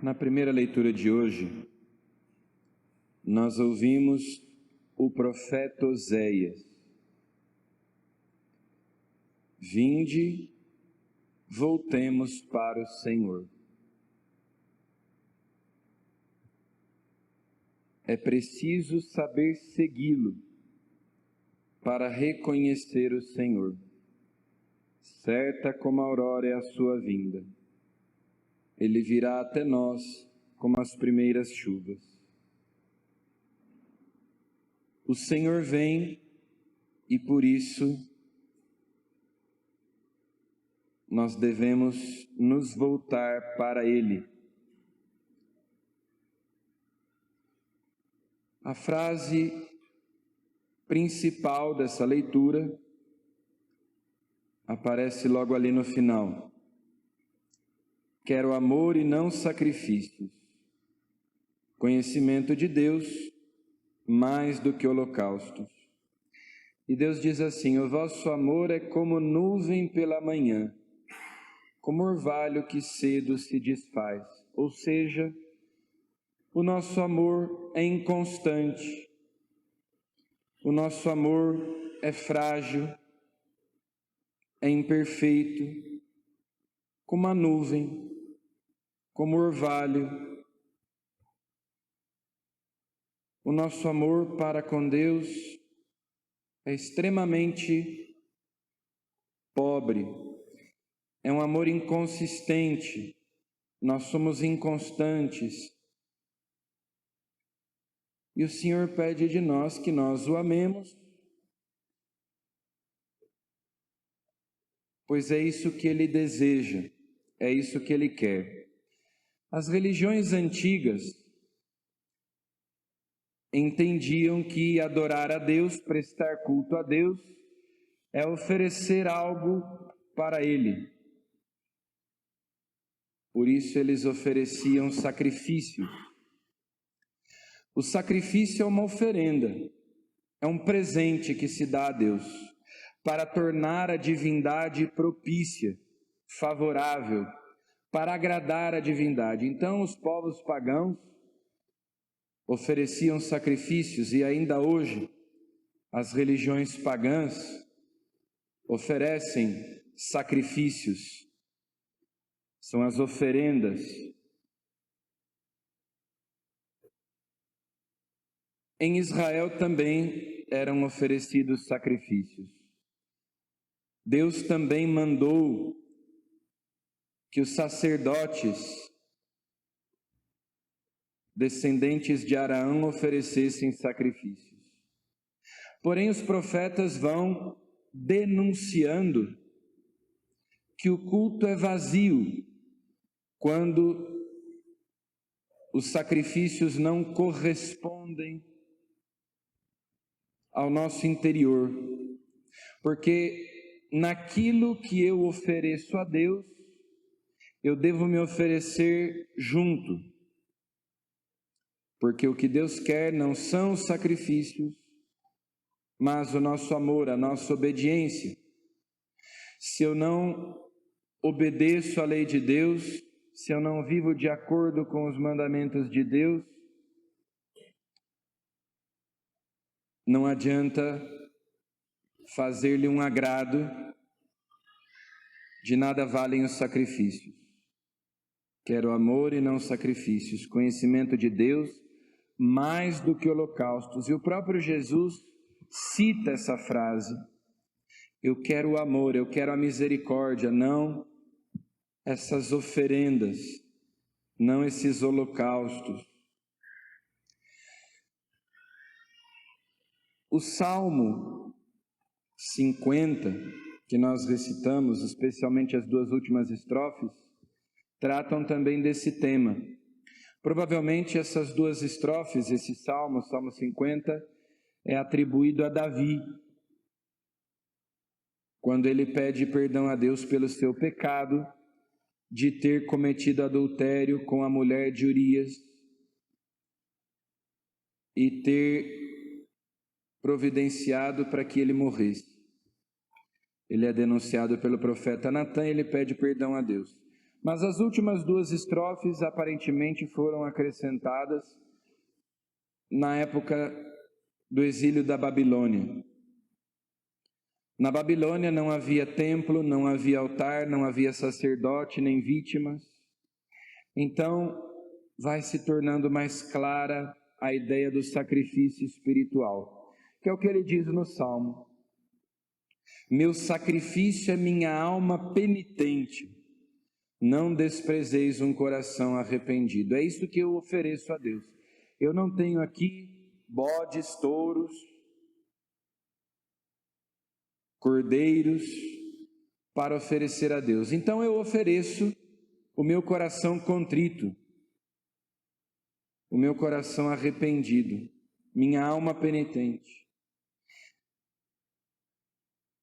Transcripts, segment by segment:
Na primeira leitura de hoje, nós ouvimos o profeta Oséias: Vinde, voltemos para o Senhor. É preciso saber segui-lo para reconhecer o Senhor. Certa como a aurora é a sua vinda. Ele virá até nós como as primeiras chuvas. O Senhor vem e por isso nós devemos nos voltar para Ele. A frase principal dessa leitura aparece logo ali no final. Quero amor e não sacrifícios. Conhecimento de Deus mais do que holocaustos. E Deus diz assim: o vosso amor é como nuvem pela manhã, como orvalho que cedo se desfaz. Ou seja, o nosso amor é inconstante, o nosso amor é frágil, é imperfeito, como a nuvem, como orvalho. O nosso amor para com Deus é extremamente pobre, é um amor inconsistente, nós somos inconstantes. E o Senhor pede de nós que nós o amemos, pois é isso que Ele deseja, é isso que Ele quer. As religiões antigas entendiam que adorar a Deus, prestar culto a Deus, é oferecer algo para Ele. Por isso eles ofereciam sacrifício. O sacrifício é uma oferenda, é um presente que se dá a Deus, para tornar a divindade propícia, favorável, para agradar a divindade. Então os povos pagãos ofereciam sacrifícios, e ainda hoje as religiões pagãs oferecem sacrifícios, são as oferendas. Em Israel também eram oferecidos sacrifícios. Deus também mandou que os sacerdotes, descendentes de Araão, oferecessem sacrifícios. Porém, os profetas vão denunciando que o culto é vazio quando os sacrifícios não correspondem ao nosso interior, porque naquilo que eu ofereço a Deus, eu devo me oferecer junto, porque o que Deus quer não são os sacrifícios, mas o nosso amor, a nossa obediência. Se eu não obedeço à lei de Deus, se eu não vivo de acordo com os mandamentos de Deus, não adianta fazer-lhe um agrado, de nada valem os sacrifícios. Quero amor e não sacrifícios, conhecimento de Deus mais do que holocaustos. E o próprio Jesus cita essa frase: eu quero o amor, eu quero a misericórdia, não essas oferendas, não esses holocaustos. O Salmo 50, que nós recitamos, especialmente as duas últimas estrofes, tratam também desse tema. Provavelmente essas duas estrofes, esse Salmo, Salmo 50, é atribuído a Davi, quando ele pede perdão a Deus pelo seu pecado de ter cometido adultério com a mulher de Urias e ter providenciado para que ele morresse. Ele é denunciado pelo profeta Natã e ele pede perdão a Deus. Mas as últimas duas estrofes aparentemente foram acrescentadas na época do exílio da Babilônia. Na Babilônia não havia templo, não havia altar, não havia sacerdote, nem vítimas. Então, vai se tornando mais clara a ideia do sacrifício espiritual, que é o que ele diz no Salmo. Meu sacrifício é minha alma penitente, não desprezeis um coração arrependido. É isso que eu ofereço a Deus. Eu não tenho aqui bodes, touros, cordeiros para oferecer a Deus. Então eu ofereço o meu coração contrito, o meu coração arrependido, minha alma penitente.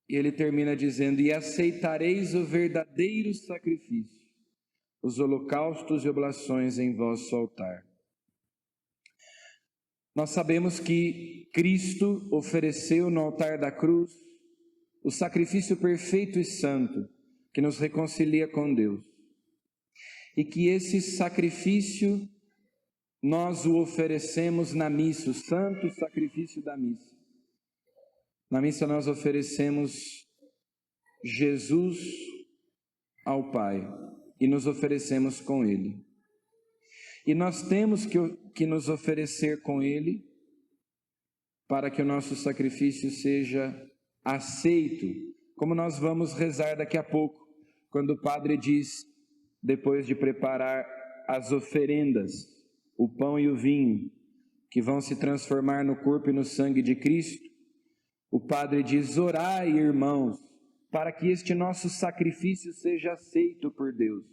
E ele termina dizendo: e aceitareis o verdadeiro sacrifício, os holocaustos e oblações em vosso altar. Nós sabemos que Cristo ofereceu no altar da cruz o sacrifício perfeito e santo que nos reconcilia com Deus. E que esse sacrifício nós o oferecemos na missa, o santo sacrifício da missa. Na missa nós oferecemos Jesus ao Pai e nos oferecemos com Ele. E nós temos que nos oferecer com Ele para que o nosso sacrifício seja aceito, como nós vamos rezar daqui a pouco, quando o padre diz, depois de preparar as oferendas, o pão e o vinho, que vão se transformar no corpo e no sangue de Cristo, o padre diz: orai, irmãos, para que este nosso sacrifício seja aceito por Deus.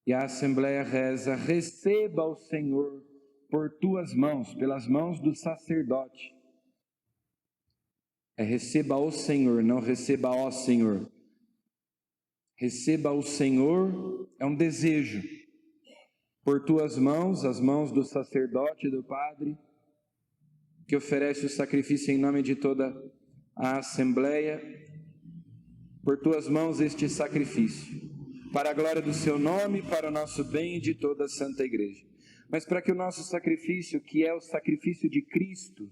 E a Assembleia reza: receba o Senhor por tuas mãos, pelas mãos do sacerdote. É receba o Senhor, não receba ó Senhor. Receba o Senhor é um desejo. Por tuas mãos, as mãos do sacerdote e do padre, que oferece o sacrifício em nome de toda a Assembleia, por tuas mãos este sacrifício, para a glória do seu nome, para o nosso bem e de toda a Santa Igreja. Mas para que o nosso sacrifício, que é o sacrifício de Cristo,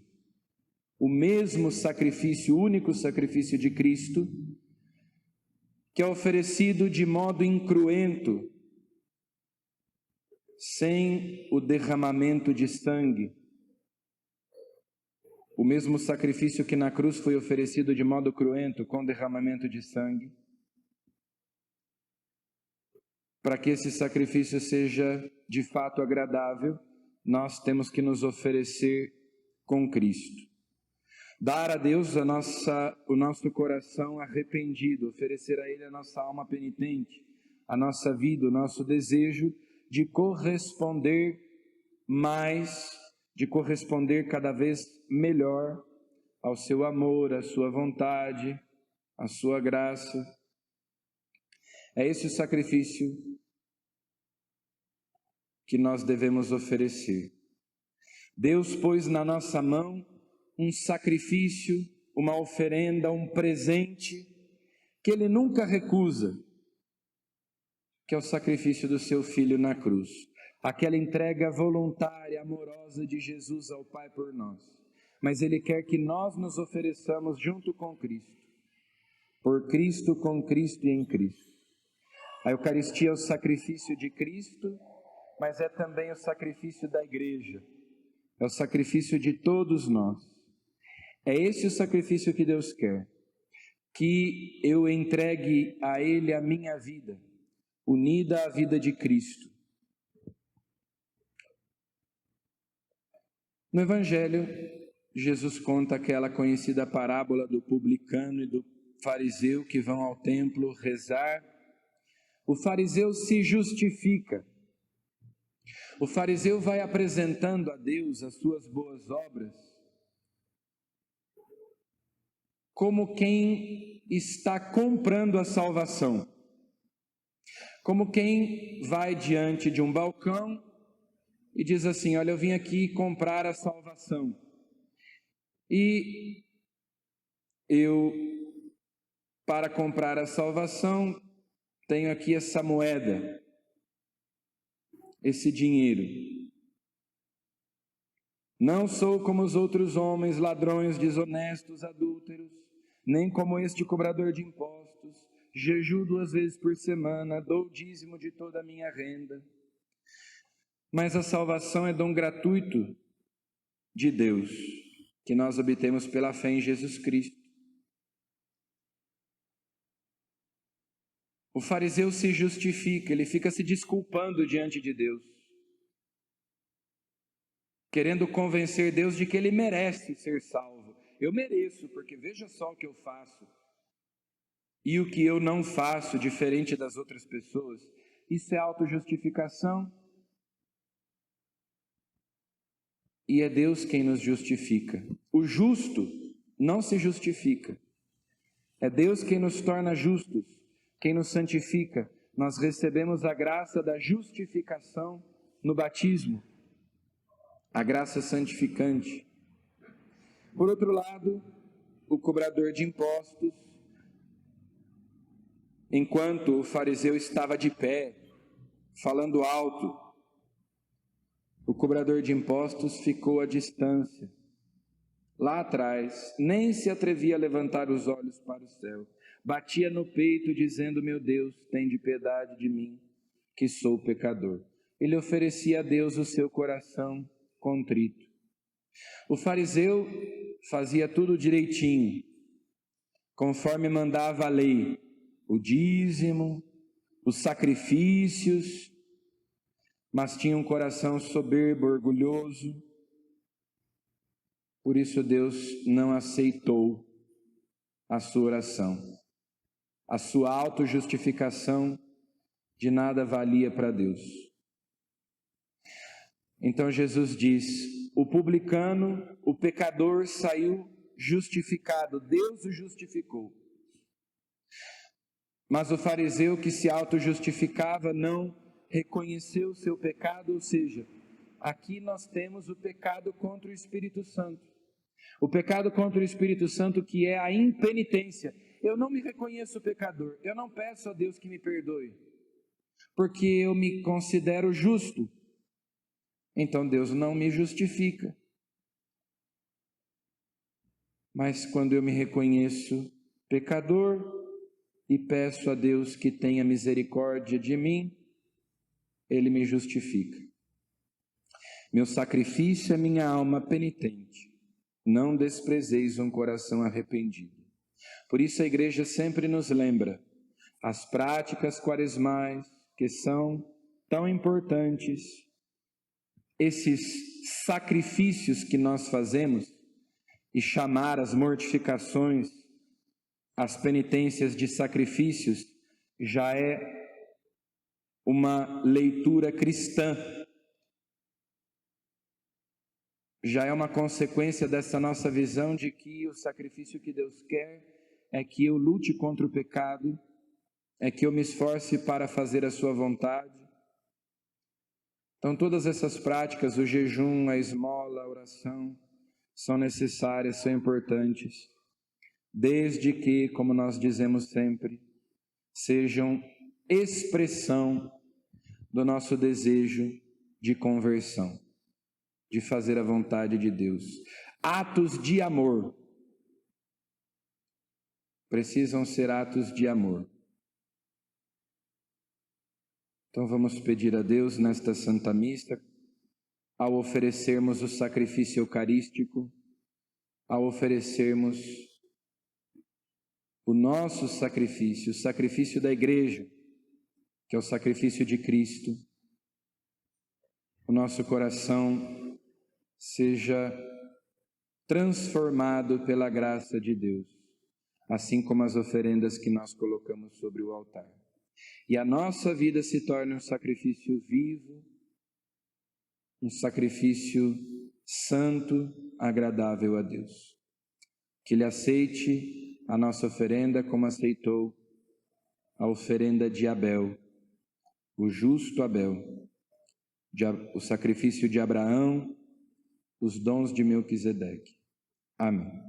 o mesmo sacrifício, o único sacrifício de Cristo, que é oferecido de modo incruento, sem o derramamento de sangue, o mesmo sacrifício que na cruz foi oferecido de modo cruento, com derramamento de sangue, para que esse sacrifício seja de fato agradável, nós temos que nos oferecer com Cristo. Dar a Deus o nosso coração arrependido, oferecer a Ele a nossa alma penitente, a nossa vida, o nosso desejo de corresponder mais, de corresponder cada vez melhor ao seu amor, à sua vontade, à sua graça. É esse o sacrifício que nós devemos oferecer. Deus pôs na nossa mão um sacrifício, uma oferenda, um presente que Ele nunca recusa, que é o sacrifício do seu Filho na cruz. Aquela entrega voluntária, amorosa de Jesus ao Pai por nós. Mas Ele quer que nós nos ofereçamos junto com Cristo. Por Cristo, com Cristo e em Cristo. A Eucaristia é o sacrifício de Cristo, mas é também o sacrifício da Igreja. É o sacrifício de todos nós. É esse o sacrifício que Deus quer. Que eu entregue a Ele a minha vida, unida à vida de Cristo. No Evangelho, Jesus conta aquela conhecida parábola do publicano e do fariseu que vão ao templo rezar. O fariseu se justifica. O fariseu vai apresentando a Deus as suas boas obras como quem está comprando a salvação. Como quem vai diante de um balcão e diz assim: olha, eu vim aqui comprar a salvação. E eu, para comprar a salvação, tenho aqui essa moeda, esse dinheiro. Não sou como os outros homens, ladrões, desonestos, adúlteros, nem como este cobrador de impostos. Jejuo 2 vezes por semana, dou o dízimo de toda a minha renda. Mas a salvação é dom gratuito de Deus, que nós obtemos pela fé em Jesus Cristo. O fariseu se justifica, ele fica se desculpando diante de Deus, querendo convencer Deus de que ele merece ser salvo. Eu mereço, porque veja só o que eu faço e o que eu não faço diferente das outras pessoas. Isso é autojustificação? E é Deus quem nos justifica. O justo não se justifica. É Deus quem nos torna justos, quem nos santifica. Nós recebemos a graça da justificação no batismo, a graça santificante. Por outro lado, o cobrador de impostos, enquanto o fariseu estava de pé, falando alto, o cobrador de impostos ficou à distância, lá atrás, nem se atrevia a levantar os olhos para o céu. Batia no peito, dizendo: meu Deus, tende piedade de mim, que sou pecador. Ele oferecia a Deus o seu coração contrito. O fariseu fazia tudo direitinho, conforme mandava a lei, o dízimo, os sacrifícios, mas tinha um coração soberbo, orgulhoso. Por isso Deus não aceitou a sua oração. A sua autojustificação de nada valia para Deus. Então Jesus diz: o publicano, o pecador saiu justificado, Deus o justificou. Mas o fariseu que se autojustificava não reconheceu o seu pecado, ou seja, aqui nós temos o pecado contra o Espírito Santo. O pecado contra o Espírito Santo, que é a impenitência. Eu não me reconheço pecador, eu não peço a Deus que me perdoe, porque eu me considero justo. Então Deus não me justifica. Mas quando eu me reconheço pecador e peço a Deus que tenha misericórdia de mim, Ele me justifica. Meu sacrifício é minha alma penitente. Não desprezeis um coração arrependido. Por isso a igreja sempre nos lembra as práticas quaresmais, que são tão importantes, esses sacrifícios que nós fazemos, e chamar as mortificações, as penitências de sacrifícios, já é uma leitura cristã, já é uma consequência dessa nossa visão de que o sacrifício que Deus quer é que eu lute contra o pecado, é que eu me esforce para fazer a sua vontade. Então todas essas práticas, o jejum, a esmola, a oração, são necessárias, são importantes, desde que, como nós dizemos sempre, sejam expressão do nosso desejo de conversão, de fazer a vontade de Deus. Atos de amor precisam ser atos de amor. Então vamos pedir a Deus nesta Santa Missa, ao oferecermos o sacrifício eucarístico, ao oferecermos o nosso sacrifício, o sacrifício da Igreja, que é o sacrifício de Cristo, o nosso coração seja transformado pela graça de Deus, assim como as oferendas que nós colocamos sobre o altar. E a nossa vida se torne um sacrifício vivo, um sacrifício santo, agradável a Deus. Que Ele aceite a nossa oferenda como aceitou a oferenda de Abel, o justo Abel, o sacrifício de Abraão, os dons de Melquisedeque. Amém.